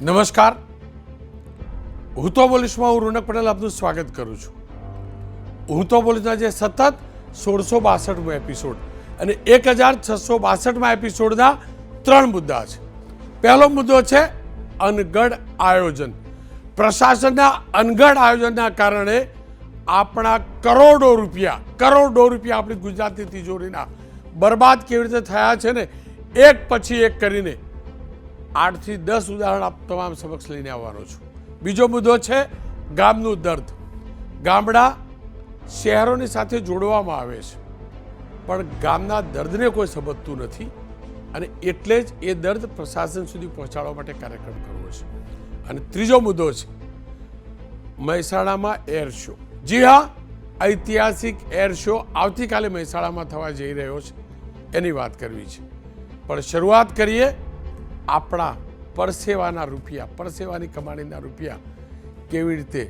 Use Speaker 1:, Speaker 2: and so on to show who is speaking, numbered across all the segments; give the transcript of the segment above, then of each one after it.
Speaker 1: નમસ્કાર, હું તો બોલીશમાં હું રોનક પટેલ આપનું સ્વાગત કરું છું. હું તો બોલીશના જે સતત 1662મો એપિસોડ અને 1662મા એપિસોડના 3 મુદ્દા છે. પહેલો મુદ્દો છે અનગઢ આયોજન. પ્રશાસનના અનગઢ આયોજનના કારણે આપણા કરોડો રૂપિયા આપણી ગુજરાતની તિજોરીના બરબાદ કેવી રીતે થયા છે ને, એક પછી એક કરીને 8 થી 10 ઉદાહરણ આપ તમામ સમક્ષ લઈને આવવાનો છું. બીજો મુદ્દો છે ગામનું દર્દ. ગામડા શહેરોની સાથે જોડવામાં આવે છે, પણ ગામના દર્દને કોઈ સમજતું નથી અને એટલે જ એ દર્દ પ્રશાસન સુધી પહોંચાડવા માટે કાર્યક્રમ કરવો છે. અને ત્રીજો મુદ્દો છે મહેસાણામાં એર શો. જી હા, ઐતિહાસિક એર શો આવતીકાલે મહેસાણામાં થવા જઈ રહ્યો છે, એની વાત કરવી છે. પણ શરૂઆત કરીએ આપણા પરસેવાના રૂપિયા, પરસેવાની કમાણીના રૂપિયા કેવી રીતે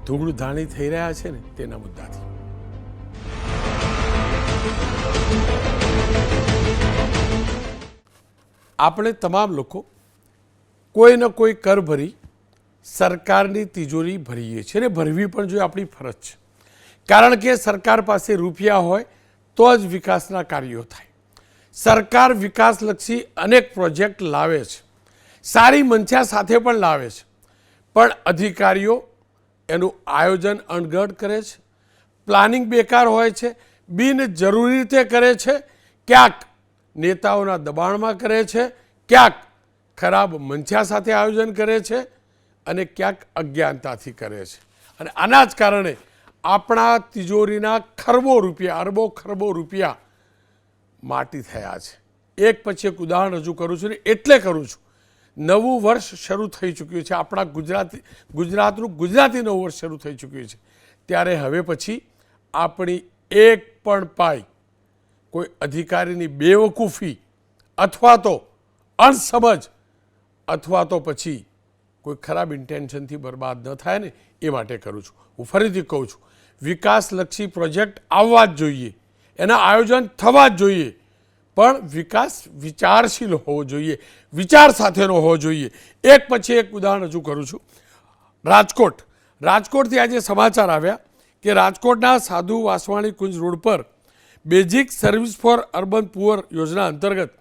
Speaker 1: ધૂળધાણી થઈ રહ્યા છે ને તેના મુદ્દાથી. આપણે તમામ લોકો કોઈ ને કોઈ કર ભરી સરકારની તિજોરી ભરીએ છીએ અને ભરવી પણ જોઈએ, આપણી ફરજ છે. કારણ કે સરકાર પાસે રૂપિયા હોય તો જ વિકાસના કાર્યો થાય. સરકાર વિકાસલક્ષી અનેક પ્રોજેક્ટ લાવે છે, સારી મંશા સાથે પણ લાવે છે, પણ અધિકારીઓ એનું આયોજન અણઘડ કરે છે, પ્લાનિંગ બેકાર હોય છે, બિનજરૂરી રીતે કરે છે, ક્યાંક નેતાઓના દબાણમાં કરે છે, ક્યાંક ખરાબ મંશા સાથે આયોજન કરે છે અને ક્યાંક અજ્ઞાનતાથી કરે છે. અને આના જ કારણે આપણા તિજોરીના ખરબો રૂપિયા, અરબો ખરબો રૂપિયા માટી થયા છે. એક પછી એક ઉદાહરણ રજૂ કરું છું ને એટલે કરું છું. નવું વર્ષ શરૂ થઈ ચૂક્યું છે, આપણા ગુજરાતનું ગુજરાતી નવું વર્ષ શરૂ થઈ ચૂક્યું છે. ત્યારે હવે પછી આપણી એક પણ પાઈ કોઈ અધિકારીની બેવકૂફી અથવા તો અણસમજ અથવા તો પછી કોઈ ખરાબ ઇન્ટેન્શનથી બરબાદ ન થાય ને એ માટે કરું છું. હું ફરીથી કહું છું, વિકાસલક્ષી પ્રોજેક્ટ આવવા જ જોઈએ, એના આયોજન થવા જ જોઈએ, પણ વિકાસ વિચારશીલ હોવો જોઈએ, વિચાર સાથેનો હોવો જોઈએ. એક પછી એક ઉદાહરણ રજૂ કરું છું. રાજકોટથી આજે સમાચાર આવ્યા કે રાજકોટના સાધુ વાસવાણી કુંજ રોડ પર basic service for urban poor યોજના અંતર્ગત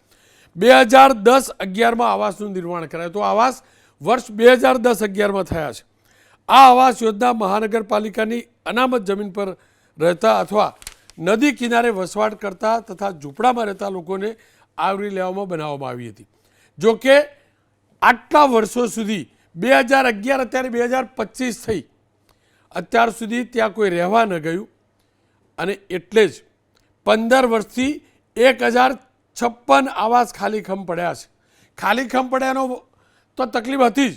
Speaker 1: 2010-11માં આવાસનું નિર્માણ કરાયું. તો આવાસ વર્ષ 2010-11માં થયા છે. આ આવાસ યોજના મહાનગરપાલિકાની અનામત જમીન પર રહેતા અથવા નદી કિનારે વસવાટ કરતા તથા ઝૂંપડામાં રહેતા લોકોને આવરી લેવામાં બનાવવામાં આવી હતી. જો કે આટલા વર્ષો સુધી 2011 અત્યારે 2025 થઈ, અત્યાર સુધી ત્યાં કોઈ રહેવા ન ગયું અને એટલે જ 15 વર્ષથી 1056 આવાસ ખાલીખમ પડ્યા છે. ખાલીખમ પડ્યાનો તો તકલીફ હતી જ,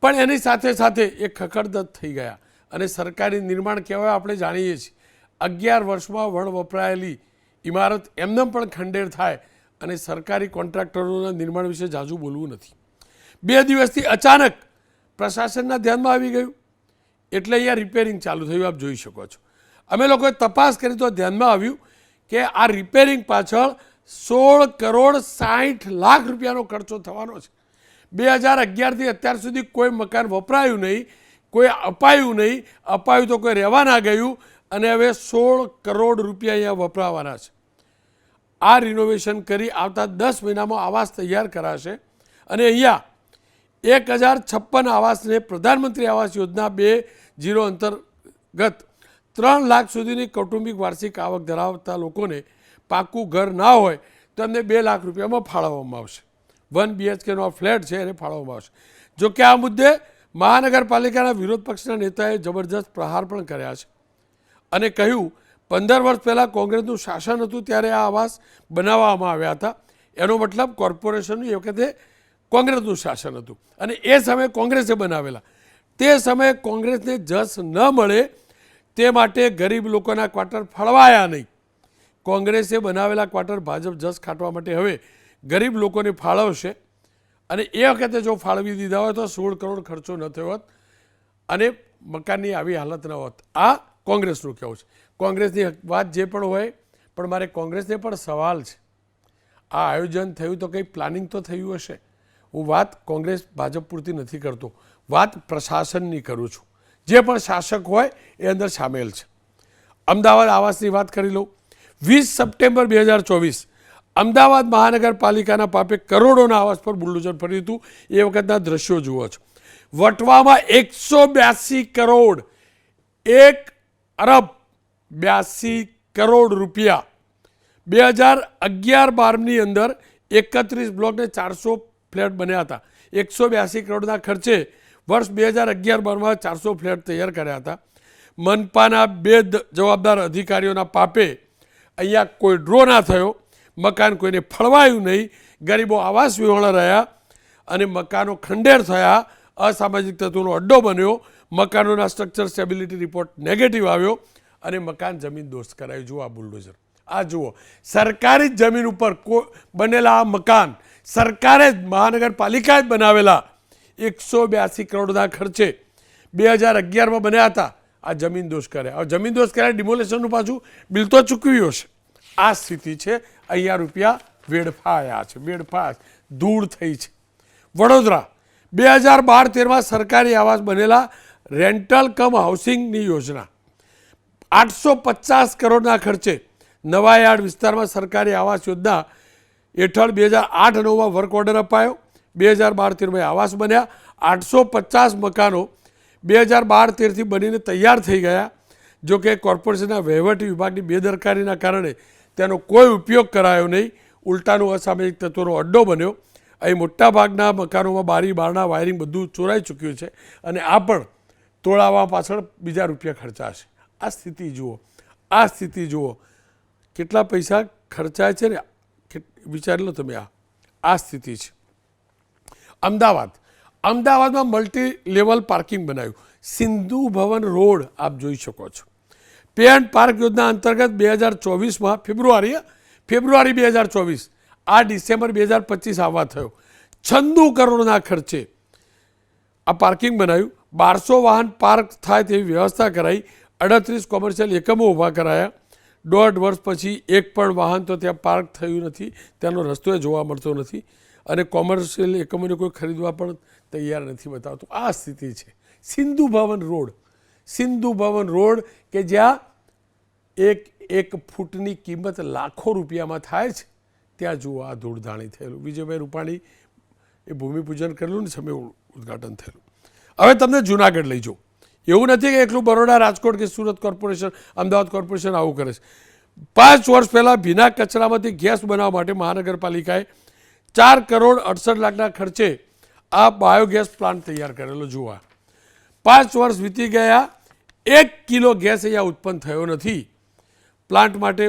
Speaker 1: પણ એની સાથે સાથે એ ખખડધજ થઈ ગયા અને સરકારી નિર્માણ કહેવાય આપણે જાણીએ છીએ. 11 વર્ષમાં વણ વપરાયેલી ઇમારત એમને પણ ખંડેર થાય અને સરકારી કોન્ટ્રાક્ટરોના નિર્માણ વિશે ઝાઝું બોલવું નથી. 2 દિવસથી અચાનક પ્રશાસનના ધ્યાનમાં આવી ગયું એટલે અહીંયા રિપેરિંગ ચાલુ થયું, આપ જોઈ શકો છો. અમે લોકોએ તપાસ કરી તો ધ્યાનમાં આવ્યું કે આ રિપેરિંગ પાછળ 16,60,00,000 રૂપિયાનો ખર્ચો થવાનો છે. 2011થી અત્યાર સુધી કોઈ મકાન વપરાયું નહીં, કોઈ અપાયું નહીં, અપાયું તો કોઈ રહેવા ના ગયું અને હવે 16 કરોડ રૂપિયા અહીંયા વપરાવાના છે. આ રિનોવેશન કરી આવતા 10 મહિનામાં આવાસ તૈયાર કરાશે અને અહીંયા 1056 આવાસને પ્રધાનમંત્રી આવાસ યોજના 2.0 અંતર્ગત 3 લાખ સુધીની કૌટુંબિક વાર્ષિક આવક ધરાવતા લોકોને પાકું ઘર ના હોય તો એમને 2 લાખ રૂપિયામાં ફાળવવામાં આવશે. 1 BHKનો ફ્લેટ છે એને ફાળવવામાં આવશે. જો કે આ મુદ્દે મહાનગરપાલિકાના વિરોધ પક્ષના નેતાએ જબરજસ્ત પ્રહાર પણ કર્યા છે અને કહ્યું 15 વર્ષ પહેલાં કોંગ્રેસનું શાસન હતું ત્યારે આ આવાસ બનાવવામાં આવ્યા હતા. એનો મતલબ કોર્પોરેશનનું એ વખતે કોંગ્રેસનું શાસન હતું અને એ સમયે કોંગ્રેસે બનાવેલા. તે સમયે કોંગ્રેસને જસ ન મળે તે માટે ગરીબ લોકોના ક્વાર્ટર ફાળવાયા નહીં. કોંગ્રેસે બનાવેલા ક્વાર્ટર ભાજપ જસ ખાટવા માટે હવે ગરીબ લોકોને ફાળવશે અને એ વખતે જો ફાળવી દીધા હોય તો 16 કરોડ ખર્ચો ન થયો હોત અને મકાનની આવી હાલત ન હોત. આ કોંગ્રેસનું કહેવું છે. કોંગ્રેસની વાત જે પણ હોય, પણ મારે કોંગ્રેસને પણ સવાલ છે. આ આયોજન થયું તો કંઈ પ્લાનિંગ તો થયું હશે. હું વાત કોંગ્રેસ ભાજપ પૂરતી નથી કરતો, વાત પ્રશાસનની કરું છું. જે પણ શાસક હોય એ અંદર સામેલ છે. અમદાવાદ આવાસની વાત કરી લઉં. 20 સપ્ટેમ્બર 2024 અમદાવાદ મહાનગરપાલિકાના પાપે કરોડોના આવાસ પર બુલડોઝર ફર્યું હતું. એ વખતના દ્રશ્યો જુઓ છો. વટવામાં 182 કરોડ, 1 અરબ 82 કરોડ રૂપિયા 2011-12ની અંદર 31 બ્લોક ને 400 ફ્લેટ બન્યા હતા. 182 કરોડના ખર્ચે વર્ષ 2011-12માં 400 ફ્લેટ તૈયાર કર્યા હતા. મનપાના 2 જવાબદાર અધિકારીઓના પાપે અહીંયા કોઈ ડ્રો ના થયો, મકાન કોઈને ફળવાયું નહીં, ગરીબો આવાસ વિહોણા રહ્યા અને મકાનો ખંડેર થયા, અસામાજિક તત્વોનો અડ્ડો બન્યો, મકાનોના સ્ટ્રક્ચર સ્ટેબિલિટી રિપોર્ટ નેગેટિવ આવ્યો અને મકાન જમીન દોસ્ત કરાયું. જુઓ આ બુલડોઝર, આ જુઓ સરકારી જમીન ઉપર બનેલા આ મકાન સરકારે જ મહાનગરપાલિકાએ જ બનાવેલા 182 કરોડના ખર્ચે 2011માં બન્યા હતા. આ જમીન દોષ કર્યા. હવે જમીન દોષ કર્યા ડિમોલેશનનું પાછું બિલ તો ચૂકવ્યું હશે. આ સ્થિતિ છે. અહીંયા રૂપિયા વેડફાયા છે, વેડફાયા ધૂળ થઈ છે. વડોદરા 2012-13માં સરકારી આવાસ બનેલા રેન્ટલ કમ હાઉસિંગની યોજના 850 કરોડના ખર્ચે નવાયાર્ડ વિસ્તારમાં સરકારી આવાસ યોજના હેઠળ 2008-9માં વર્ક ઓર્ડર અપાયો. 2012-13માં આવાસ બન્યા. 850 મકાનો 2012-13થી બનીને તૈયાર થઈ ગયા. જો કે કોર્પોરેશનના વહીવટી વિભાગની બેદરકારીના કારણે તેનો કોઈ ઉપયોગ કરાયો નહીં. ઉલટાનું અસામાજિક તત્વોનો અડ્ડો બન્યો. અહીં મોટાભાગના મકાનોમાં બારી બારણા વાયરિંગ બધું ચોરાઈ ચૂક્યું છે અને આ પણ તોડાવવા પાછળ બીજા રૂપિયા ખર્ચાશે. આ સ્થિતિ જુઓ, આ સ્થિતિ જુઓ, કેટલા પૈસા ખર્ચાય છે ને વિચારી લો તમે. આ સ્થિતિ છે. અમદાવાદમાં મલ્ટી લેવલ પાર્કિંગ બનાવ્યું. સિંધુ ભવન રોડ આપ જોઈ શકો છો. પે એન્ડ પાર્ક યોજના અંતર્ગત 2024માં ફેબ્રુઆરી 2024 આ ડિસેમ્બર 2025 આવવા થયો. 96 કરોડના ખર્ચે આ પાર્કિંગ બનાવ્યું. 1200 વાહન પાર્ક થાય તેવી વ્યવસ્થા કરાઈ. 38 કોમર્શિયલ એકમો ઊભા કરાયા. 1.5 વર્ષ પછી એક પણ વાહન તો ત્યાં પાર્ક થયું નથી, તેનો રસ્તો જોવા મળતો નથી અને કોમર્શિયલ એકમોને કોઈ ખરીદવા પણ તૈયાર નથી બતાવતું. આ સ્થિતિ છે. સિંધુ ભવન રોડ કે જ્યાં એક ફૂટની કિંમત લાખો રૂપિયામાં થાય છે, ત્યાં જુઓ આ ધૂળધાણી થયેલું. વિજયભાઈ રૂપાણી એ ભૂમિપૂજન કરેલું ને સમય ઉદ્ઘાટન થયેલું. હવે તમને જુનાગઢ લઈ જાઉં. એવું નથી કે એકલું બરોડા, રાજકોટ કે સુરત કોર્પોરેશન, અમદાવાદ કોર્પોરેશન આવું કરે છે. 5 વર્ષ પહેલાં ભીના કચરામાંથી ગેસ બનાવવા માટે મહાનગરપાલિકાએ 4 કરોડ 68 લાખના ખર્ચે આ બાયોગેસ પ્લાન્ટ તૈયાર કરેલો. જુઓ 5 વર્ષ વીતી ગયા, 1 કિલો ગેસ અહીંયા ઉત્પન્ન થયો નથી. પ્લાન્ટ માટે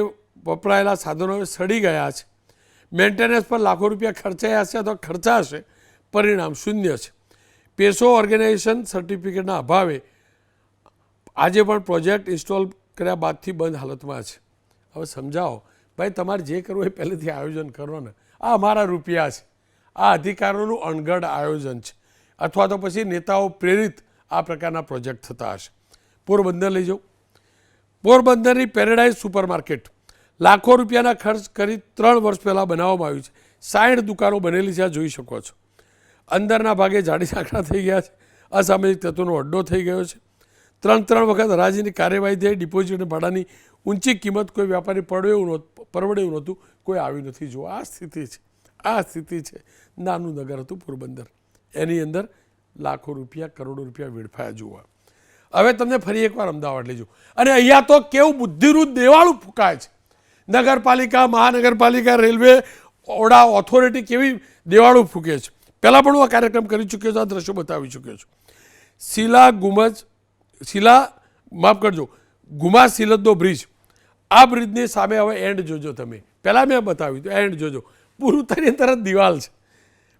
Speaker 1: વપરાયેલા સાધનો સડી ગયા છે. મેન્ટેનન્સ પર લાખો રૂપિયા ખર્ચાયા હશે અથવા ખર્ચાશે, પરિણામ શૂન્ય છે. પેસો ઓર્ગેનાઇઝેશન સર્ટિફિકેટના અભાવે આજે પણ પ્રોજેક્ટ ઇન્સ્ટોલ કર્યા બાદથી બંધ હાલતમાં છે. હવે સમજાવો ભાઈ, તમારે જે કરવું એ પહેલેથી આયોજન કરો ને. આ અમારા રૂપિયા છે, આ અધિકારોનું અણઘડ આયોજન છે અથવા તો પછી નેતાઓ પ્રેરિત આ પ્રકારના પ્રોજેક્ટ થતા હશે. પોરબંદર લઈ જાઉં. પોરબંદરની પેરેડાઇઝ સુપરમાર્કેટ લાખો રૂપિયાના ખર્ચ કરી 3 વર્ષ પહેલાં બનાવવામાં આવ્યું છે. 60 દુકાનો બનેલી છે, આ જોઈ શકો છો. અંદરના ભાગે જાડી સાંકડા થઈ ગયા છે. અસામાજિક તત્વોનો અડ્ડો થઈ ગયો છે. 3 વખત હરાજીની કાર્યવાહી થઈ. ડિપોઝિટ અને ભાડાની ઊંચી કિંમત કોઈ વ્યાપારી પરવડે એવું નહોતું, કોઈ આવ્યું નથી. જુઓ આ સ્થિતિ છે, આ સ્થિતિ છે. નાનું નગર હતું પોરબંદર, એની અંદર લાખો રૂપિયા, કરોડો રૂપિયા વેડફાયા. જુઓ હવે તમને ફરી એકવાર અમદાવાદ લઈ જાઉં અને અહીંયા તો કેવું બુદ્ધિરૂપ દેવાળું ફૂંકાય છે. નગરપાલિકા, મહાનગરપાલિકા, રેલવે, ઓડા ઓથોરિટી કેવી દેવાળું ફૂંકે છે. પહેલાં પણ હું આ કાર્યક્રમ કરી ચૂક્યો છું, આ દ્રશ્યો બતાવી ચૂક્યો છું. માફ કરજો, ગુમા સિલદનો બ્રિજ. આ બ્રિજની સામે હવે એન્ડ જોજો તમે. પહેલાં મેં બતાવ્યું હતું, એન્ડ જોજો, પૂરું થઈને તરત દિવાલ છે.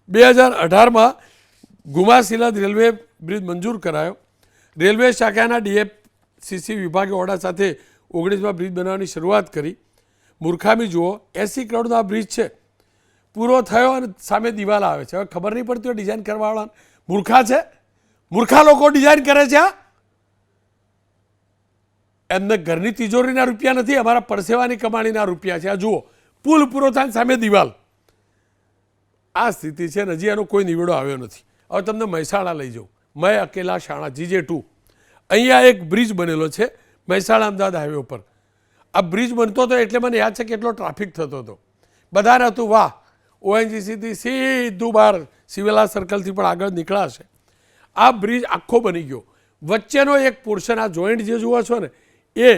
Speaker 1: 2018માં ગુમા સિલદ રેલવે બ્રિજ મંજૂર કરાયો. રેલવે શાખાના DFCC વિભાગે ઓડા સાથે 19માં બ્રિજ બનાવવાની શરૂઆત કરી. મૂર્ખામી જુઓ, 80 કરોડનો બ્રિજ છે, પૂરો થયો અને સામે દિવાલ આવે છે. હવે ખબર નહીં પડતી હોય ડિઝાઇન કરવાવાળા મૂર્ખા છે. મૂર્ખા લોકો ડિઝાઇન કરે છે. એમને ઘરની તિજોરીના રૂપિયા નથી, અમારા પરસેવાની કમાણીના રૂપિયા છે. આ જુઓ, પુલ પૂરો થાય સામે દિવાલ. આ સ્થિતિ છે ને હજી એનો કોઈ નિવેડો આવ્યો નથી. હવે તમને મહેસાણા લઈ જાઉં, મેં અકેલા શાણા GJ2 અહીંયા એક બ્રિજ બનેલો છે મહેસાણા અમદાવાદ હાઈવે ઉપર. આ બ્રિજ બનતો હતો એટલે મને યાદ છે કેટલો ટ્રાફિક થતો હતો. બધાને હતું વાહ ONGCથી સીધું બહાર સિવિલા સર્કલથી પણ આગળ નીકળાશે. આ બ્રિજ આખો બની ગયો. વચ્ચેનો એક પોર્શન આ જોઈન્ટ જે જુઓ છો ને એ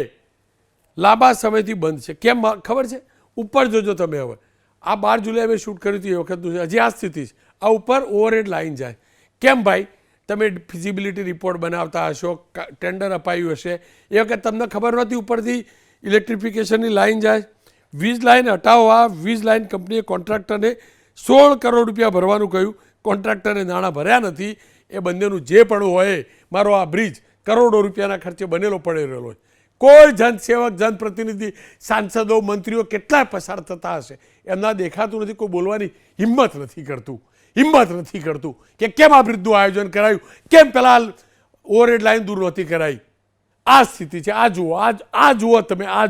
Speaker 1: લાંબા સમયથી બંધ છે. કેમ ખબર છે? ઉપર જોજો તમે. હવે આ 12 જુલાઈ મેં શૂટ કર્યું હતું એ વખતનું છે, હજી આ સ્થિતિ છે. આ ઉપર ઓવરહેડ લાઇન જાય. કેમ ભાઈ? તમે ફિઝિબિલિટી રિપોર્ટ બનાવતા હશો, ટેન્ડર અપાયું હશે, એ વખત તમને ખબર નહોતી ઉપરથી ઇલેક્ટ્રિફિકેશનની લાઇન જાય. વીજ લાઇન હટાવવા વીજ લાઇન કંપનીએ કોન્ટ્રાક્ટરને 16 કરોડ રૂપિયા ભરવાનું કહ્યું. કોન્ટ્રાક્ટરે નાણાં ભર્યા નથી. એ બંનેનું જે પણ હોય, મારો આ બ્રિજ કરોડો રૂપિયાના ખર્ચે બનેલો પડી રહેલો હોય. કોઈ જનસેવક, જનપ્રતિનિધિ, સાંસદો, મંત્રીઓ કેટલાય પસાર થતા હશે, એમના દેખાતું નથી. કોઈ બોલવાની હિંમત નથી કરતું કે કેમ આ બ્રિજનું આયોજન કરાયું, કેમ પેલા ઓવરહેડ લાઇન દૂર નહોતી કરાઈ. આ સ્થિતિ છે. આ જુઓ તમે, આ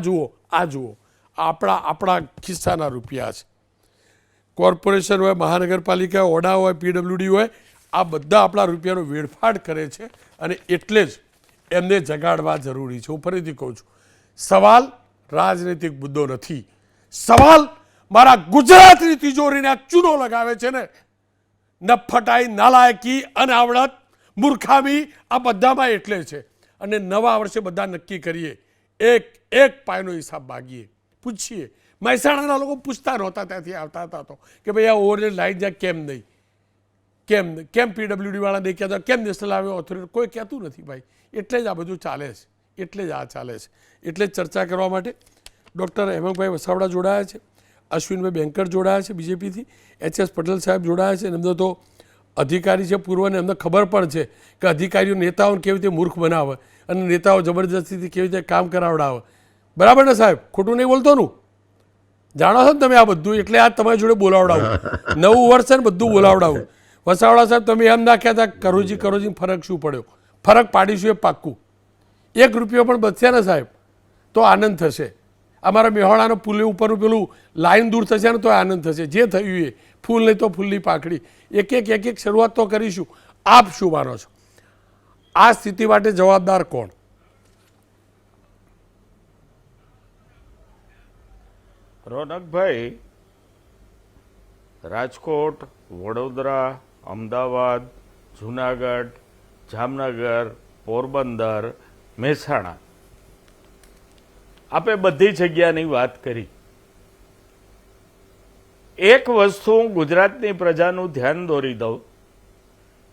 Speaker 1: જુઓ આપણા ખિસ્સાના રૂપિયા છે. કોર્પોરેશન હોય, મહાનગરપાલિકા, ઓડા હોય, PWD હોય, આ બધા આપણા રૂપિયાનો વેડફાટ કરે છે અને એટલે જ એમને જગાડવા જરૂરી છે. હું ફરીથી કહું છું, સવાલ રાજનૈતિક મુદ્દો નથી. સવાલ મારા ગુજરાતની તિજોરીને આ ચૂનો લગાવે છે ને, નફટાઈ, નાલાયકી, અનાવડત, મૂર્ખામી, આ બધામાં એટલે છે. અને નવા વર્ષે બધા નક્કી કરીએ, એક પાયનો હિસાબ માગીએ, પૂછીએ. મહેસાણાના લોકો પૂછતા નહોતા, ત્યાંથી આવતા હતા તો કે ભાઈ આ ઓવરહેડ લાઇન જાય કેમ નહીં, કેમ PWD વાળા નહીં કહેતા, કેમ નેશનલ હાઈવે ઓથોરિટી, કોઈ કહેતું નથી ભાઈ. એટલે જ આ બધું ચાલે છે, એટલે જ ચર્ચા કરવા માટે ડૉક્ટર હેમંતભાઈ વસાવડા જોડાયા છે, અશ્વિનભાઈ બેંકર જોડાયા છે BJPથી, HS પટેલ સાહેબ જોડાયા છે. એમનો તો અધિકારી છે પૂર્વ, ને એમને ખબર પણ છે કે અધિકારીઓ નેતાઓને કેવી રીતે મૂર્ખ બનાવે અને નેતાઓ જબરજસ્તીથી કેવી રીતે કામ કરાવડાવે. બરાબર ને સાહેબ? ખોટું નહીં બોલતો નું? જાણો છો ને તમે આ બધું, એટલે આ તમારી જોડે બોલાવડાવું. નવું વર્ષ છે ને બધું બોલાવડાવું. વસાવડા સાહેબ, તમે એમ ના કહેતા કરોજી ફરક શું પડ્યો? ફરક પાડીશું એ પાક્કું. 1 રૂપિયો પણ બચશે ને સાહેબ તો આનંદ થશે. અમારા મેહોણાનો પુલ ઉપરનું પેલું લાઈન દૂર થશે ને તો આનંદ થશે. જે થયું એ ફૂલ નહીં તો ફૂલની પાકડી, એક શરૂઆત તો કરીશું. આપ શું માનો છો? આ સ્થિતિ માટે જવાબદાર કોણ?
Speaker 2: રોનકભાઈ, રાજકોટ, વડોદરા, અમદાવાદ, જુનાગઢ, જામનગર, પોરબંદર, મહેસાણા, આપે બધી જગ્યાની વાત કરી. એક વસ્તુ હું ગુજરાતની પ્રજાનું ધ્યાન દોરી દઉં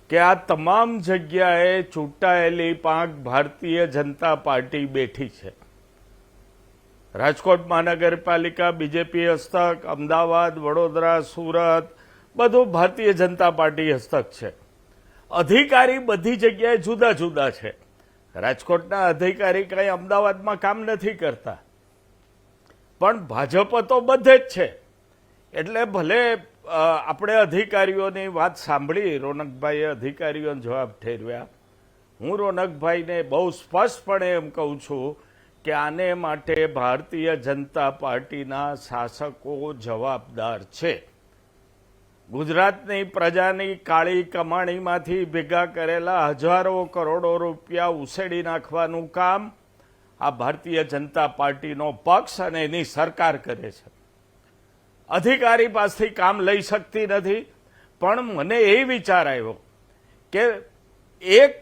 Speaker 2: કે આ તમામ જગ્યાએ ચૂંટાયેલી પાંખ ભારતીય જનતા પાર્ટી બેઠી છે. રાજકોટ મહાનગરપાલિકા BJP હસ્તક, અમદાવાદ, વડોદરા, સુરત, બધું ભારતીય જનતા પાર્ટી હસ્તક છે. અધિકારી બધી જગ્યાએ જુદા જુદા છે. રાજકોટના અધિકારી કંઈ અમદાવાદમાં કામ નથી કરતા, પણ ભાજપ તો બધે જ છે. એટલે ભલે આપણે અધિકારીઓની વાત સાંભળી, રોનકભાઈએ અધિકારીઓનો જવાબ ઠેરવ્યા. હું રોનકભાઈને બહુ સ્પષ્ટપણે એમ કહું છું કે આને માટે ભારતીય જનતા પાર્ટીના શાસકો જવાબદાર છે. ગુજરાતની પ્રજાની કાળી કમાણીમાંથી ભેગા કરેલા હજારો કરોડો રૂપિયા ઉછેડી નાખવાનું કામ આ ભારતીય જનતા પાર્ટીનો પક્ષ અને એની સરકાર કરે છે. અધિકારી પાસેથી કામ લઈ શકતી નથી. પણ મને એ વિચાર આવ્યો કે એક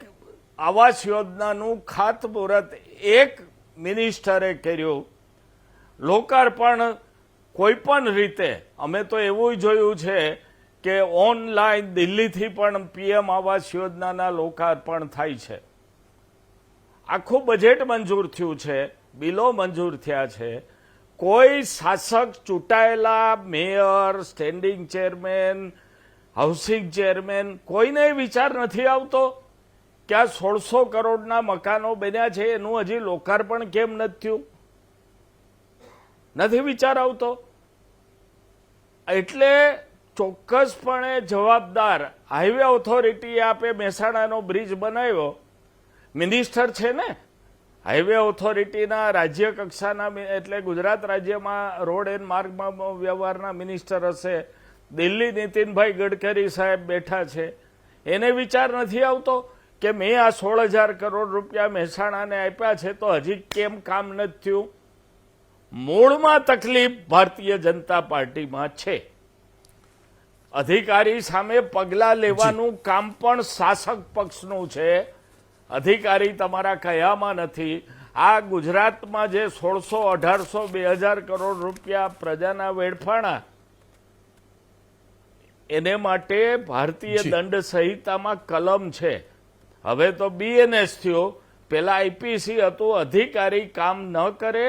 Speaker 2: આવાસ યોજનાનું ખાતમુહૂર્ત એક મિનિસ્ટરે કર્યું, લોકાર્પણ કોઈ પણ રીતે, અમે તો એવું જોયું છે કે ઓનલાઈન દિલ્હીથી પણ PM આવાસ યોજનાના લોકાર્પણ થાય છે. આખું બજેટ મંજૂર થયું છે, બિલો મંજૂર થયા છે. કોઈ શાસક, ચૂંટાયેલા mayor, standing chairman, housing chairman, કોઈને વિચાર નથી આવતો કે આ 1600 કરોડના મકાનો બન્યા છે, એનું હજી લોકાર્પણ કેમ નથી થયું? નથી વિચાર આવતો. એટલે ચોક્કસપણે જવાબદાર હાઈવે ઓથોરિટીએ આપે મહેસાણાનો બ્રિજ બનાવ્યો, મિનિસ્ટર છે ને હાઈવે ઓથોરિટીના રાજ્ય કક્ષાના, એટલે ગુજરાત રાજ્યમાં રોડ એન્ડ માર્ગ વ્યવહારના મિનિસ્ટર હશે દિલ્હી નીતિનભાઈ ગડકરી સાહેબ બેઠા છે, એને વિચાર નથી આવતો કે મેં આ 16,000 કરોડ રૂપિયા મહેસાણાને આપ્યા છે તો હજી કેમ કામ નથી થયું? મૂળમાં તકલીફ ભારતીય જનતા પાર્ટીમાં છે. અધિકારી સામે પગલાં લેવાનું કામ પણ શાસક પક્ષનું છે. અધિકારી તમારા કયામાં નથી. આ ગુજરાતમાં જે 1600, 1800, 2000 કરોડ રૂપિયા પ્રજાના વેડફાણા, એને માટે ભારતીય દંડ સંહિતામાં કલમ છે. હવે તો BNS થયો, પેલા આઈપીસી હતું. અધિકારી કામ ન કરે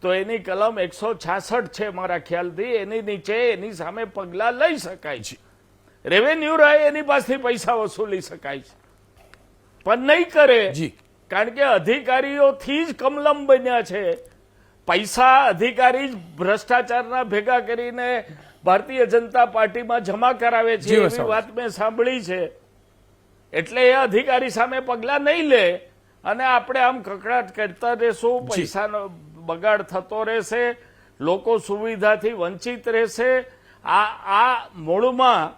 Speaker 2: તો એની કલમ 166 છે મારા ખ્યાલથી, એની નીચે એની સામે પગલાં લઈ શકાય છે. રેવન્યુ રહે એની પાસેથી પૈસા વસૂલી શકાય છે, પણ નહીં કરે. કારણ કે અધિકારીઓથી જ કમલમ બન્યા છે. પૈસા અધિકારી જ ભ્રષ્ટાચારના ભેગા કરીને ભારતીય જનતા પાર્ટીમાં જમા કરાવે છે, એવી વાત મેં સાંભળી છે. એટલે એ અધિકારી સામે પગલાં નહીં લે અને આપણે આમ કકડાટ કરતા રહેશું, પૈસાનો બગાડ થતો રહેશે, લોકો સુવિધાથી વંચિત રહેશે. આ મૂળમાં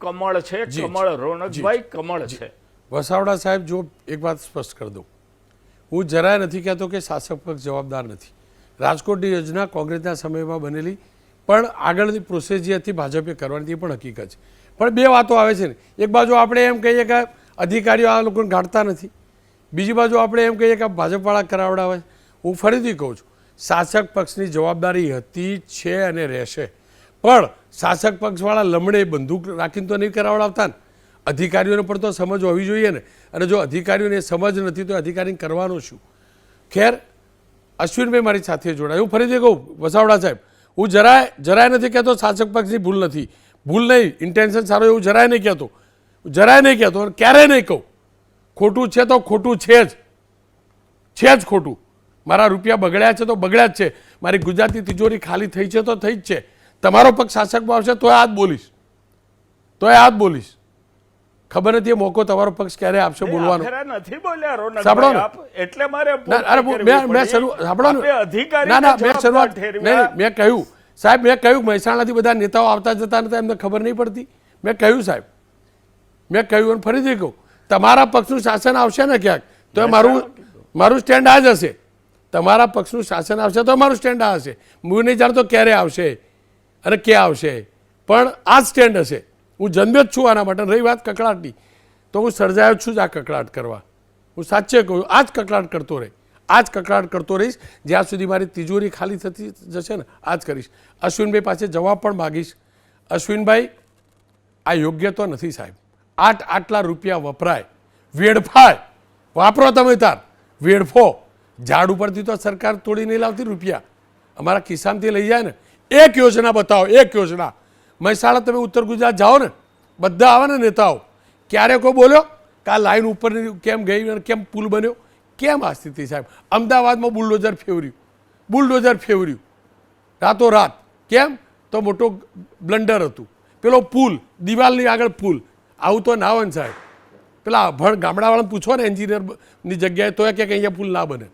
Speaker 2: કમળ છે, કમળ. રોનકભાઈ, કમળ છે.
Speaker 1: વસાવડા સાહેબ, જો એક વાત સ્પષ્ટ કરી દઉં, હું જરાય નથી કહેતો કે શાસક પક્ષ જવાબદાર નથી. રાજકોટની યોજના કોંગ્રેસના સમયમાં બનેલી, પણ આગળની પ્રોસેસ જે હતી ભાજપે કરવાની હતી, પણ હકીકત છે. પણ બે વાતો આવે છે ને, એક બાજુ આપણે એમ કહીએ કે અધિકારીઓ આ લોકોને ગાંઠતા નથી, બીજી બાજુ આપણે એમ કહીએ કે ભાજપવાળા કરાવડાવે. હું ફરીથી કહું છું, શાસક પક્ષની જવાબદારી હતી, છે અને રહેશે. પણ શાસક પક્ષવાળા લમડે બંદૂક રાખીને તો નહીં કરાવડાવતા ને. અધિકારીઓને પણ તો સમજ હોવી જોઈએ ને. અને જો અધિકારીઓને સમજ નથી તો અધિકારીને કરવાનું શું? ખેર, અશ્વિનભાઈ મારી સાથે જોડાય. હું ફરીથી કહું, વસાવડા સાહેબ, હું જરાય નથી કહેતો શાસક પક્ષની ભૂલ નથી. ભૂલ નહીં, ઇન્ટેન્શન સારું એવું જરાય નહીં કહેતો, અને ક્યારેય નહીં કહું. ખોટું છે તો ખોટું છે જ ખોટું. મારા રૂપિયા બગડ્યા છે તો બગડ્યા જ છે. મારી ગુજરાતી તિજોરી ખાલી થઈ છે તો થઈ જ છે. તમારો પક્ષ શાસકમાં આવશે તોય આ જ બોલીશ. ખબર નથી એ મોકો તમારો પક્ષ ક્યારે આપશે બોલવાનો.
Speaker 2: નથી બોલ્યા રોનકભાઈ,
Speaker 1: સાંભળો ને,
Speaker 2: એટલે મારે
Speaker 1: મેં કહ્યું સાહેબ, મેં કહ્યું મહેસાણાથી બધા નેતાઓ આવતા જતા નતા, એમને ખબર નહીં પડતી. મેં કહ્યું સાહેબ, મેં કહ્યું અને ફરીથી કહું, તમારા પક્ષનું શાસન આવશે ને ક્યાંક તો મારું સ્ટેન્ડ આ જ હશે. તમારા પક્ષનું શાસન આવશે તો મારું સ્ટેન્ડ આ હશે. હું નહીં જાણતો ક્યારે આવશે અને ક્યાં આવશે, પણ આ જ સ્ટેન્ડ હશે. હું જન્મ્યો જ છું આના માટે. રહી વાત કકળાટની, તો હું સર્જાયો છું જ આ કકળાટ કરવા. હું સાચે કહું, આ જ કકળાટ કરતો રહીશ જ્યાં સુધી મારી તિજોરી ખાલી થતી જશે ને, આ જ કરીશ. અશ્વિનભાઈ પાસે જવાબ પણ માગીશ. અશ્વિનભાઈ, આ યોગ્ય તો નથી સાહેબ. આટલા રૂપિયા વપરાય, વેડફાય, વાપરો તમે તાર, વેડફો. ઝાડ ઉપરથી તો સરકાર તોડી નહીં લાવતી રૂપિયા, અમારા ખિસ્સામાંથી લઈ જાય ને. એક યોજના બતાવો, એક યોજના. મહેસાણા તમે ઉત્તર ગુજરાત જાઓ ને, બધા આવે ને નેતાઓ, ક્યારે કોઈ બોલ્યો કે આ લાઈન ઉપર કેમ ગઈ અને કેમ પુલ બન્યો? કેમ આ સ્થિતિ સાહેબ? અમદાવાદમાં બુલડોઝર ફેવર્યું રાતોરાત. કેમ? તો મોટો બ્લન્ડર હતું. પેલો પુલ, દિવાલની આગળ પુલ. આવું તો ના હોય ને સાહેબ. પેલા ગામડાવાળાને પૂછો ને એન્જિનિયરની જગ્યાએ, તો કે અહીંયા પુલ ના બને.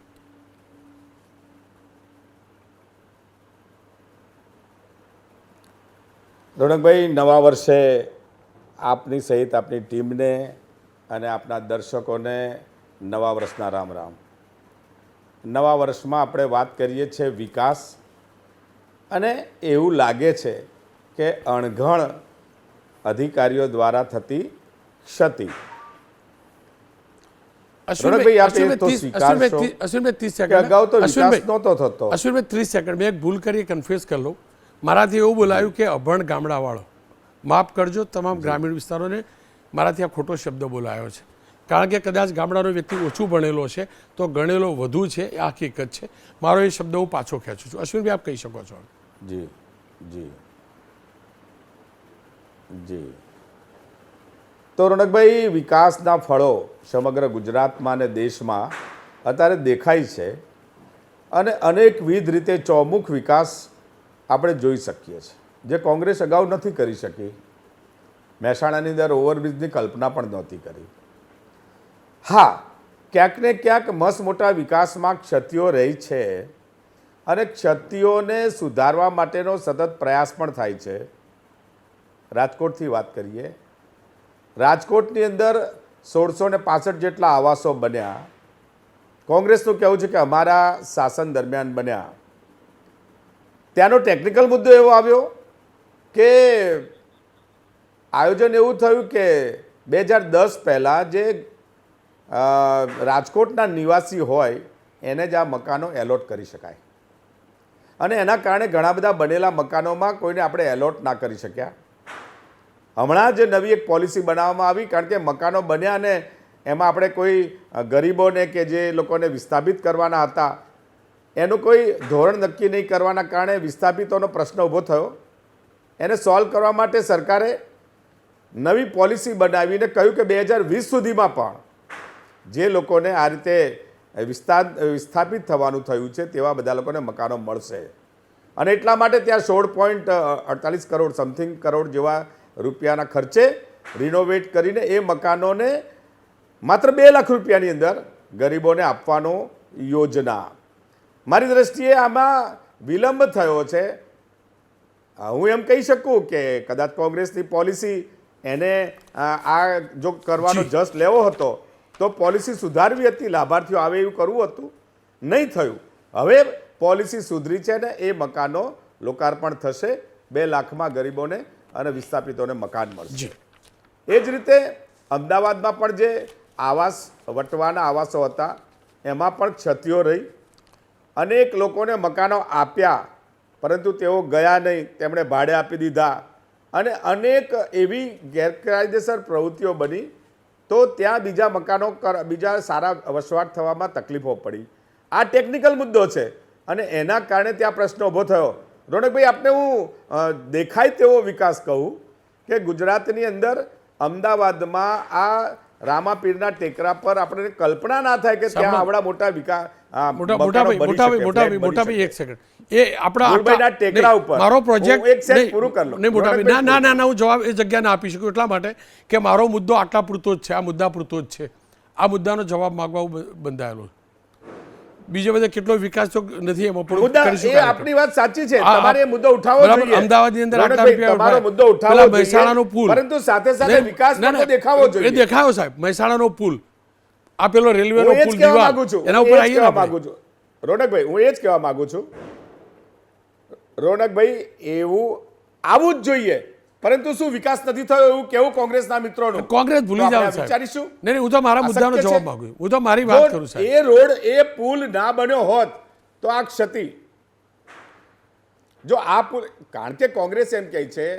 Speaker 3: રોનકભાઈ, નવા વર્ષે આપની સહિત આપની ટીમને અને આપના દર્શકોને નવા વર્ષના રામ રામ. નવા વર્ષમાં આપણે વાત કરીએ છીએ વિકાસ, અને એવું લાગે છે કે અણઘડ અધિકારીઓ દ્વારા થતી ક્ષતિ. રોનકભાઈ, આપ એ તો સ્વીકારશો કે અગાઉ તો વિકાસ નહોતો થતો.
Speaker 1: અશ્વિનભાઈ 30 સેકન્ડ, મેં એક ભૂલ કરી, કન્ફ્યુઝ કરી લઉં. મારાથી એવું બોલાયું કે અભણ ગામડાવાળો. માફ કરજો તમામ ગ્રામીણ વિસ્તારોને, મારાથી આ ખોટો શબ્દ બોલાયો છે. કારણ કે કદાચ ગામડાનો વ્યક્તિ ઓછું ભણેલો છે તો ગણેલો વધુ છે, એ હકીકત છે. મારો એ શબ્દ હું પાછો ખેંચું છું. અશ્વિનભાઈ, આપ કહી શકો છો.
Speaker 3: જી જી જી. તો રોનકભાઈ, વિકાસના ફળો સમગ્ર ગુજરાતમાં અને દેશમાં અત્યારે દેખાય છે, અને અનેકવિધ રીતે ચોમુખ વિકાસ આપણે જોઈ શકીએ છીએ, જે કોંગ્રેસ અગાઉ નથી કરી શકી. મહેસાણાની અંદર ઓવરબ્રિજની કલ્પના પણ નહોતી કરી. હા, ક્યાંક ને ક્યાંક મસ્ત મોટા વિકાસમાં ક્ષતિઓ રહી છે, અને ક્ષતિઓને સુધારવા માટેનો સતત પ્રયાસ પણ થાય છે. રાજકોટથી વાત કરીએ. રાજકોટની અંદર 1665 જેટલા આવાસો બન્યા. કોંગ્રેસનું કહેવું છે કે અમારા શાસન દરમિયાન બન્યા. ત્યાંનો ટેકનિકલ મુદ્દો એવો આવ્યો કે આયોજન એવું થયું કે 2010 પહેલાં જે રાજકોટના નિવાસી હોય એને જ આ મકાનો એલોટ કરી શકાય, અને એના કારણે ઘણા બધા બનેલા મકાનોમાં કોઈને આપણે એલોટ ના કરી શક્યા. હમણાં જ નવી એક પોલિસી બનાવવામાં આવી, કારણ કે મકાનો બન્યા અને એમાં આપણે કોઈ ગરીબોને કે જે લોકોને વિસ્થાપિત કરવાના હતા એનું કોઈ ધોરણ નક્કી નહીં કરવાના કારણે વિસ્થાપિતોનો પ્રશ્ન ઊભો થયો. એને સોલ્વ કરવા માટે સરકારે નવી પોલિસી બનાવીને કહ્યું કે 2020 સુધીમાં પણ જે લોકોને આ રીતે વિસ્થાપિત થવાનું થયું છે તેવા બધા લોકોને મકાનો મળશે. અને એટલા માટે ત્યાં 16.48 કરોડ સમથિંગ કરોડ જેવા રૂપિયાના ખર્ચે રિનોવેટ કરીને એ મકાનોને માત્ર 2 લાખ રૂપિયાની અંદર ગરીબોને આપવાનો યોજના. મારી દ્રષ્ટિએ આમાં વિલંબ થયો છે. હું એમ કહી શકું કે કદાચ કોંગ્રેસની પોલિસી એને આ જો કરવાનો જસ લેવો હતો તો પોલિસી સુધારવી હતી, લાભાર્થીઓ આવે એવું કરવું હતું, નહીં થયું. હવે પોલિસી સુધરી છે ને એ મકાનો લોકાર્પણ થશે. 2 લાખમાં ગરીબોને અને વિસ્થાપિતોને મકાન મળશે. એ જ રીતે અમદાવાદમાં પણ જે આવાસ વટવાના આવાસો હતા એમાં પણ ક્ષતિઓ રહી. અનેક લોકોને મકાનો આપ્યા પરંતુ તેઓ ગયા નહીં, તેમણે ભાડે આપી દીધા, અને અનેક એવી ગેરકાયદેસર પ્રવૃત્તિઓ બની તો ત્યાં બીજા મકાનો બીજા સારા વસવાટ થવામાં તકલીફો પડી. આ ટેકનિકલ મુદ્દો છે અને એના કારણે ત્યાં પ્રશ્ન ઊભો થયો. રોનકભાઈ, આપને હું દેખાય તેવો વિકાસ કહું કે ગુજરાતની અંદર અમદાવાદમાં આ રામાપીરના ટેકરા પર આપણે કલ્પના ના થાય કે ત્યાં આવડા મોટા વિકાસ
Speaker 1: મોટાભાઈ એક સેકન્ડ, એ
Speaker 3: આપણા ટેકરા ઉપર
Speaker 1: મારો પ્રોજેક્ટ
Speaker 3: એક સેકન્ડ પૂરું કરી લો.
Speaker 1: નહીં મોટાભાઈ, ના હું જવાબ એ જગ્યા ના આપી શકું એટલા માટે કે મારો મુદ્દો આટલા પૂરતો જ છે, આ મુદ્દા પૂરતો જ છે. આ મુદ્દાનો જવાબ માંગવા હું બંધાયેલો. બીજે બધે કેટલો વિકાસ તો નથી એમાં પણ
Speaker 3: આપણી વાત સાચી છે, તમારે એ મુદ્દો ઉઠાવવો જોઈએ.
Speaker 1: અમદાવાદની અંદર આટલા રૂપિયા
Speaker 3: તમારો મુદ્દો ઉઠાવવો જોઈએ,
Speaker 1: મહેસાણાનો પુલ,
Speaker 3: પરંતુ સાથે સાથે વિકાસ પણ દેખાવો જોઈએ.
Speaker 1: એ દેખાયો સાહેબ, મહેસાણાનો પુલ, આ પેલો રેલવેનો પુલ,
Speaker 3: એના ઉપર આવીએ માંગુ છું. રોનકભાઈ, હું એ જ કહેવા માંગુ છું, રોનકભાઈ, એવું આવું જ જોઈએ, પરંતુ શું વિકાસ નથી થયો એવું કેવું કોંગ્રેસના મિત્રોનું?
Speaker 1: કોંગ્રેસ ભૂલી જાવ સાહેબ.
Speaker 3: વિચારીશું.
Speaker 1: નહીં, હું તો મારા મુદ્દાનો જવાબ માંગુ, હું તો મારી વાત કરું સાહેબ.
Speaker 3: એ રોડ, એ પુલ ના બન્યો હોત તો આ ક્ષતિ, જો આ પુલ, કારણ કે કોંગ્રેસ એમ કહે છે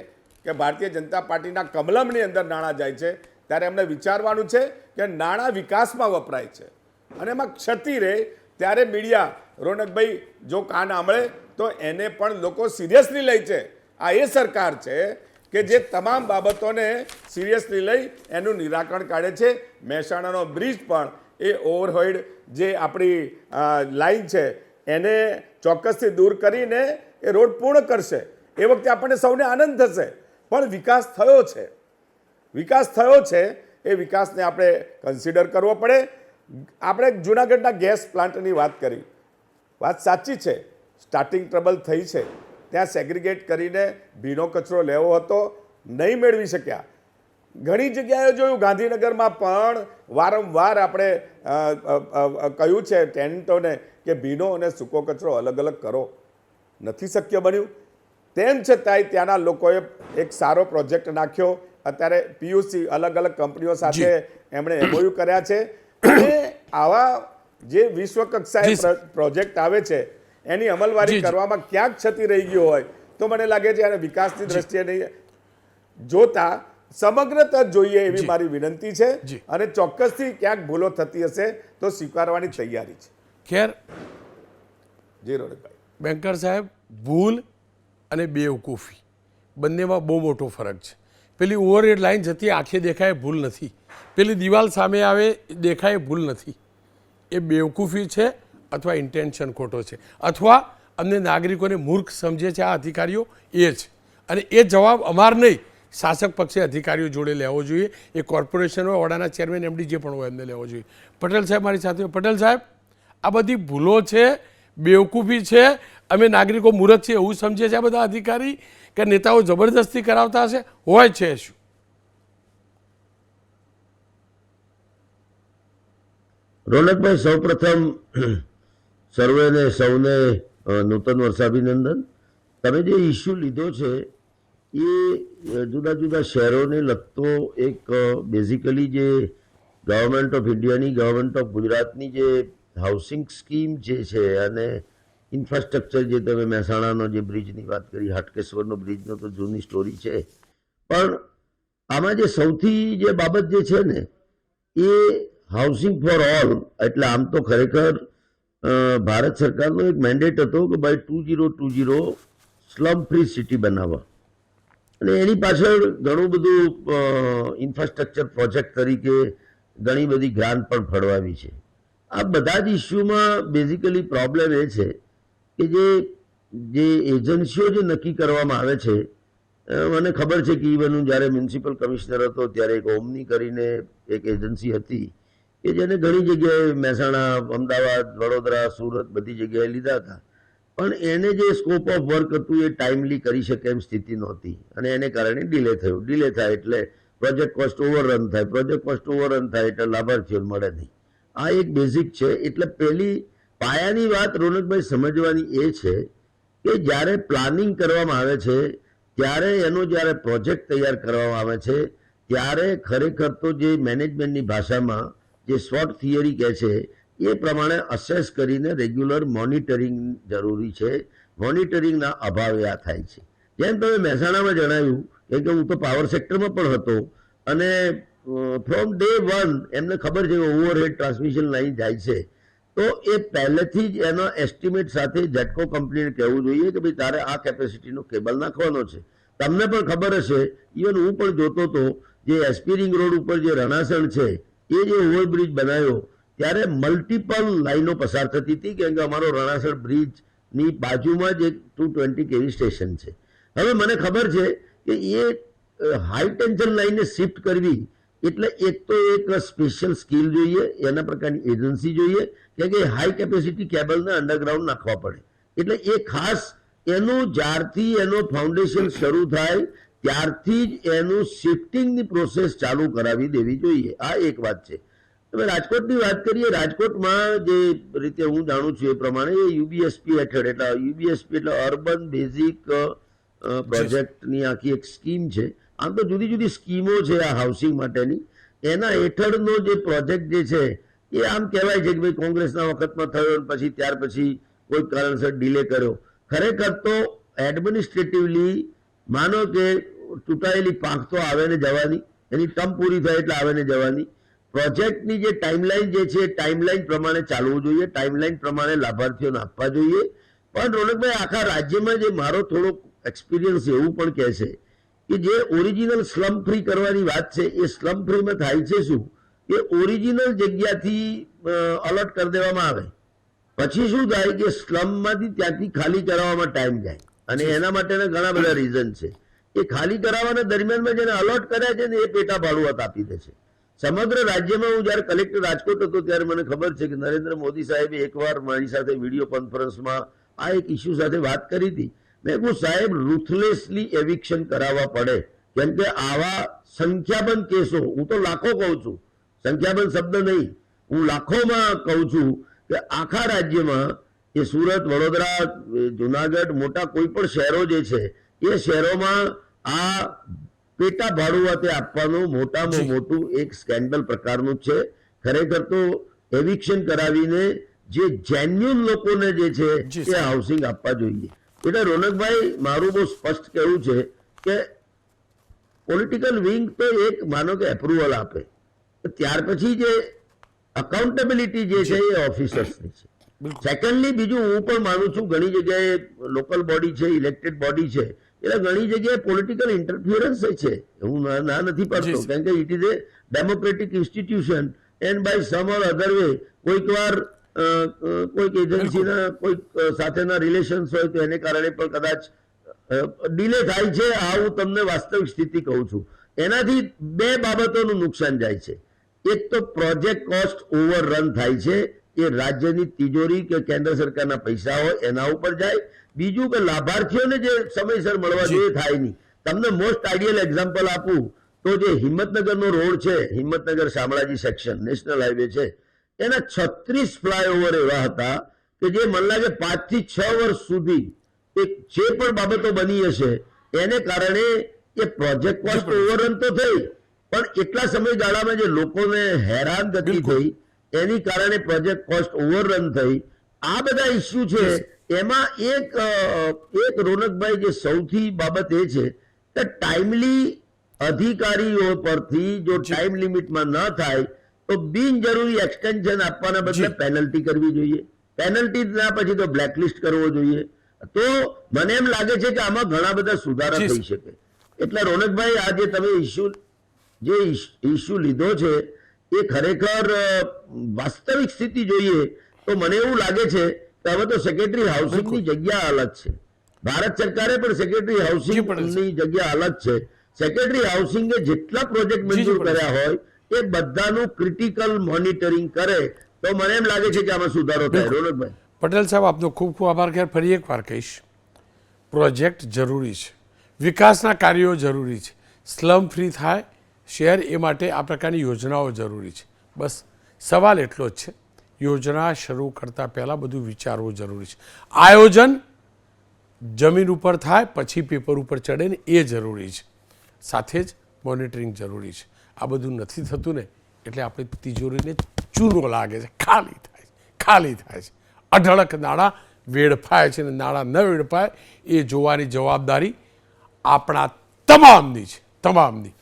Speaker 3: કે ભારતીય જનતા પાર્ટીના કમલમની અંદર નાણાં જાય છે, ત્યારે એમને વિચારવાનું છે કે નાણાં વિકાસમાં વપરાય છે અને એમાં ક્ષતિ રહે. ત્યારે મીડિયા, રોનકભાઈ, જો કાન આંબળે તો એને પણ લોકો સિરિયસલી લે છે. આ એ સરકાર છે કે જે તમામ બાબતોને સિરિયસલી લઈ એનું નિરાકરણ કાઢે છે. મહેસાણાનો બ્રિજ પણ એ ઓવરહેડ જે આપણી લાઈન છે એને ચોક્કસથી દૂર કરીને એ રોડ પૂર્ણ કરશે. એ વખતે આપણને સૌને આનંદ થશે. પણ વિકાસ થયો છે, વિકાસ થયો છે, એ વિકાસને આપણે કન્સિડર કરવો પડે. આપણે જૂનાગઢના ગેસ પ્લાન્ટની વાત કરી, વાત સાચી છે, સ્ટાર્ટિંગ ટ્રબલ થઈ છે. ત્યાં સેગ્રીગેટ કરીને ભીનો કચરો લેવો હતો, નહીં મેળવી શક્યા. ઘણી જગ્યાએ જોયું, ગાંધીનગરમાં પણ વારંવાર આપણે કહ્યું છે ટેનન્ટોને કે ભીનો અને સૂકો કચરો અલગ અલગ કરો, નથી શક્ય બન્યું. તેમ છતાંય ત્યાંના લોકોએ એક સારો પ્રોજેક્ટ નાખ્યો. અત્યારે પીયુસી અલગ અલગ કંપનીઓ સાથે એમણે એમઓયુ કર્યા છે. અને આવા જે વિશ્વ કક્ષાએ પ્રોજેક્ટ આવે છે એની અમલવારી કરવામાં ક્યાંક ક્ષતિ રહી ગયો હોય તો મને લાગે છે એને વિકાસની દ્રષ્ટિએ નહીં જોતા સમગ્રતા જોઈએ એવી મારી વિનંતી છે. અને ચોક્કસથી ક્યાંક ભૂલો થતી હશે તો સ્વીકારવાની તૈયારી છે.
Speaker 1: ખેર,
Speaker 3: જી રોનકભાઈ,
Speaker 1: બેન્કર સાહેબ, ભૂલ અને બેવકૂફી બંનેમાં બહુ મોટો ફરક છે. પેલી ઓવરહેડ લાઈન જતી આંખે દેખાય ભૂલ નથી, પેલી દિવાલ સામે આવે દેખાય ભૂલ નથી. એ બેવકૂફી છે અથવા ઇન્ટેન્શન ખોટો છે, અથવા અમને નાગરિકોને મૂર્ખ સમજે છે આ અધિકારીઓ, એ જ. અને એ જવાબ અમાર નહીં, શાસક પક્ષે અધિકારીઓ જોડે લેવો જોઈએ. એ કોર્પોરેશન હોય, વડાના ચેરમેન, એમડી જે પણ હોય એમને લેવો જોઈએ. પટેલ સાહેબ મારી સાથે. પટેલ સાહેબ, આ બધી ભૂલો છે, બેવકૂફી છે, અમે નાગરિકો મૂર્ખ છીએ એવું સમજે છે આ બધા અધિકારી, કે નેતાઓ જબરદસ્તી કરાવતા હશે, હોય છે શું?
Speaker 4: રોનકભાઈ, સૌપ્રથમ સર્વેને સૌને નૂતન વર્ષાભિનંદન. તમે જે ઇસ્યુ લીધો છે એ જુદા જુદા શહેરોને લગતો એક બેઝિકલી જે ગવર્મેન્ટ ઓફ ઇન્ડિયાની, ગવર્મેન્ટ ઓફ ગુજરાતની જે હાઉસિંગ સ્કીમ જે છે અને ઇન્ફ્રાસ્ટ્રક્ચર, જે તમે મહેસાણાનો જે બ્રિજની વાત કરી, હાટકેશ્વરનો બ્રિજનો તો જૂની સ્ટોરી છે, પણ આમાં જે સૌથી જે બાબત જે છે ને એ હાઉસિંગ ફોર ઓલ. એટલે આમ તો ખરેખર ભારત સરકારનો એક મેન્ડેટ હતો કે બાય 2020 સ્લમ ફ્રી સિટી બનાવવા, અને એની પાછળ ઘણું બધું ઇન્ફ્રાસ્ટ્રક્ચર પ્રોજેક્ટ તરીકે ઘણી બધી ગ્રાન્ટ પણ ફળવાવી છે. આ બધા જ ઇસ્યુમાં બેઝિકલી પ્રોબ્લેમ એ છે કે જે એજન્સીઓ જે નક્કી કરવામાં આવે છે, મને ખબર છે કે ઇવન હું જ્યારે મ્યુનિસિપલ કમિશનર હતો ત્યારે એક ઓમની કરીને એક એજન્સી હતી કે જેને ઘણી જગ્યાએ મહેસાણા, અમદાવાદ, વડોદરા, સુરત બધી જગ્યાએ લીધા હતા, પણ એને જે સ્કોપ ઓફ વર્ક હતું એ ટાઈમલી કરી શકે એમ સ્થિતિ નહોતી, અને એને કારણે ડિલે થયું. ડિલે થાય એટલે પ્રોજેક્ટ કોસ્ટ ઓવરરન થાય, પ્રોજેક્ટ કોસ્ટ ઓવરરન થાય એટલે લાભાર્થીઓ મળે નહીં. આ એક બેઝિક છે. એટલે પહેલી પાયાની વાત રોનકભાઈ સમજવાની એ છે કે જ્યારે પ્લાનિંગ કરવામાં આવે છે ત્યારે એનો જ્યારે પ્રોજેક્ટ તૈયાર કરવામાં આવે છે ત્યારે ખરેખર તો જે મેનેજમેન્ટની ભાષામાં જે SWOT થિયરી કહે છે એ પ્રમાણે અસેસ કરીને રેગ્યુલર મોનિટરિંગ જરૂરી છે. મોનિટરિંગના અભાવે આ થાય છે. જેમ તમે મહેસાણામાં જણાવ્યું કે હું તો પાવર સેક્ટરમાં પણ હતો, અને ફ્રોમ ડે વન એમને ખબર છે કે ઓવરહેડ ટ્રાન્સમિશન લાઈન જાય છે, તો એ પહેલેથી જ એના એસ્ટિમેટ સાથે જેટકો કંપનીને કહેવું જોઈએ કે ભાઈ તારે આ કેપેસિટીનો કેબલ નાખવાનો છે. તમને પણ ખબર હશે, ઇવન હું પણ જોતો હતો, જે એસપી રિંગ રોડ ઉપર જે રણાસણ છે એ જે ઓવરબ્રિજ બનાવ્યો ત્યારે મલ્ટિપલ લાઈનો પસાર થતી હતી, કેમ કે અમારો રણાસણ બ્રિજની બાજુમાં જ એક 220 kV સ્ટેશન છે. હવે મને ખબર છે કે એ હાઈ ટેન્શન લાઈને શિફ્ટ કરવી એટલે એક તો એક સ્પેશિયલ સ્કિલ જોઈએ, એના પ્રકારની એજન્સી જોઈએ, કેમ કે હાઈ કેપેસિટી કેબલને અંડરગ્રાઉન્ડ નાખવા પડે. એટલે એ ખાસ એનું જ્યારથી એનો ફાઉન્ડેશન શરૂ થાય ત્યારથી જ એનું શિફ્ટિંગની પ્રોસેસ ચાલુ કરાવી દેવી જોઈએ. આ એક વાત છે. તમે રાજકોટની વાત કરીએ, રાજકોટમાં જે રીતે હું જાણું છું એ પ્રમાણે યુબીએસપી હેઠળ, એટલે યુબીએસપી એટલે અર્બન બેઝિક પ્રોજેક્ટની આખી એક સ્કીમ છે. આમ તો જુદી જુદી સ્કીમો છે આ હાઉસિંગ માટેની, એના હેઠળનો જે પ્રોજેક્ટ જે છે એ આમ કહેવાય છે કે ભાઈ કોંગ્રેસના વખતમાં થયો અને પછી ત્યાર પછી કોઈ કારણસર ડિલે કર્યો. ખરેખર તો એડમિનિસ્ટ્રેટિવલી માનો કે તૂટાયેલી પાંખ તો આવે ને જવાની, એની ટર્મ પૂરી થાય એટલે આવે ને જવાની. પ્રોજેક્ટની જે ટાઈમલાઈન જે છે ટાઈમલાઈન પ્રમાણે ચાલવું જોઈએ, ટાઈમલાઈન પ્રમાણે લાભાર્થીઓને આપવા જોઈએ. પણ રોનકભાઈ, આખા રાજ્યમાં જે મારો થોડોક એક્સપિરિયન્સ એવું પણ કહે છે કે જે ઓરિજિનલ સ્લમ ફ્રી કરવાની વાત છે એ સ્લમ ફ્રીમાં થાય છે શું કે ઓરિજિનલ જગ્યાથી અલર્ટ કરી દેવામાં આવે, પછી શું થાય કે સ્લમમાંથી ત્યાંથી ખાલી કરાવવામાં ટાઈમ જાય, અને એના માટેના ઘણા બધા રીઝન છે. એ ખાલી કરાવવાના દરમિયાનમાં જેને અલોટ કર્યા છે ને એ પેટા ભાડુઆત આપી દે છે. સમગ્ર રાજ્યમાં હું જ્યારે કલેક્ટર રાજકોટ હતો ત્યારે મને ખબર છે કે નરેન્દ્ર મોદી સાહેબે એકવાર મારી સાથે વિડીયો કોન્ફરન્સમાં આ એક ઇસ્યુ સાથે વાત કરી હતી. મેં કહું સાહેબ, રૂથલેસલી એવિક્શન કરાવવા પડે, કેમ કે આવા સંખ્યાબંધ કેસો, હું તો લાખો કહું છું, સંખ્યાબંધ શબ્દ નહીં, હું લાખોમાં કહું છું કે આખા રાજ્યમાં એ સુરત, વડોદરા, જુનાગઢ, મોટા કોઈ પણ શહેરો જે છે એ શહેરોમાં આ પેટા ભાડુઆતે આપવાનું મોટામાં મોટું એક સ્કેન્ડલ પ્રકારનું છે. ખરેખર તો એવિક્શન કરાવીને જે જેન્યુઅન લોકોને જે છે એ હાઉસિંગ આપવા જોઈએ. એટલે રોનકભાઈ, મારું બહુ સ્પષ્ટ કહેવું છે કે પોલિટિકલ વિંગ તો એક માનો કે એપ્રુવલ આપે, ત્યાર પછી જે અકાઉન્ટેબિલિટી જે છે એ ઓફિસર્સની છે. સેકન્ડલી બીજું હું પણ માનું છું, ઘણી જગ્યાએ લોકલ બોડી છે, ઇલેક્ટેડ બોડી છે, એટલે ઘણી જગ્યાએ પોલિટિકલ ઇન્ટરફિયરન્સ છે. હું ના નથી પડતો, કેમ કે it is a democratic institution and by some or other way કોઈક વાર કોઈક એજન્સીના કોઈક સાથેના રિલેશન્સ હોય તો એને કારણે પણ કદાચ ડિલે થાય છે. આ હું તમને વાસ્તવિક સ્થિતિ કહું છું. એનાથી બે બાબતોનું નુકસાન જાય છે. એક તો પ્રોજેક્ટ કોસ્ટ ઓવરરન થાય છે, એ રાજ્યની તિજોરી કે કેન્દ્ર સરકારના પૈસા હોય એના ઉપર જાય. બીજું કે લાભાર્થીઓને જે સમયસર મળવા જોઈએ થાય નહીં. તમને મોસ્ટ આઈડિયલ એક્ઝામ્પલ આપું તો જે હિંમતનગરનો રોડ છે, Himmatnagar Shamlaji section national highway છે, એના 36 ફ્લાયઓવર એવા હતા કે જે મને લાગે 5 થી 6 વર્ષ સુધી જે પણ બાબતો બની હશે એને કારણે એ પ્રોજેક્ટ કોસ્ટ ઓવરરન તો થઈ, પણ એટલા સમયગાળામાં જે લોકોને હેરાનગતિ થઈ એની કારણે પ્રોજેક્ટ કોસ્ટ ઓવરરન થઈ. આ બધા ઇસ્યુ છે. એમાં એક રોનકભાઈ જે સૌથી બાબત એ છે કે ટાઈમલી અધિકારીઓ પરથી જો ટાઈમ લિમિટમાં ન થાય તો બિનજરૂરી એક્સટેન્શન આપવાના બદલે પેનલ્ટી કરવી જોઈએ. પેનલ્ટી ના પછી તો બ્લેકલિસ્ટ કરવો જોઈએ. તો મને એમ લાગે છે કે આમાં ઘણા બધા સુધારા થઈ શકે. એટલે રોનકભાઈ આ જે તમે ઇસ્યુ લીધો છે એ ખરેખર વાસ્તવિક સ્થિતિ જોઈએ તો મને એવું લાગે છે કે હવે તો સેક્રેટરી હાઉસિંગની જગ્યા અલગ છે. ભારત સરકારે પણ સેક્રેટરી હાઉસિંગની જગ્યા અલગ છે. સેક્રેટરી હાઉસિંગે જેટલા પ્રોજેક્ટ મંજૂર કર્યા હોય એ બધાનું ક્રિટિકલ મોનિટરિંગ કરે તો મને એમ લાગે છે કે આમાં સુધારો થાય. રોનકભાઈ
Speaker 1: પટેલ સાહેબ, આપનો ખૂબ ખૂબ આભાર. ખેર ફરી એકવાર કહીશ, પ્રોજેક્ટ જરૂરી છે, વિકાસના કાર્યો જરૂરી છે, સ્લમ ફ્રી થાય શહેર એ માટે આ પ્રકારની યોજનાઓ જરૂરી છે. બસ સવાલ એટલો જ છે, યોજના શરૂ કરતાં પહેલાં બધું વિચારવું જરૂરી છે. આયોજન જમીન ઉપર થાય પછી પેપર ઉપર ચડે ને એ જરૂરી છે, સાથે જ મોનિટરિંગ જરૂરી છે. આ બધું નથી થતું ને એટલે આપણી તિજોરીને ચૂનો લાગે છે, ખાલી થાય છે. અઢળક નાણાં વેડફાય છે અને નાણાં ન વેડફાય એ જોવાની જવાબદારી આપણા તમામની છે, તમામની.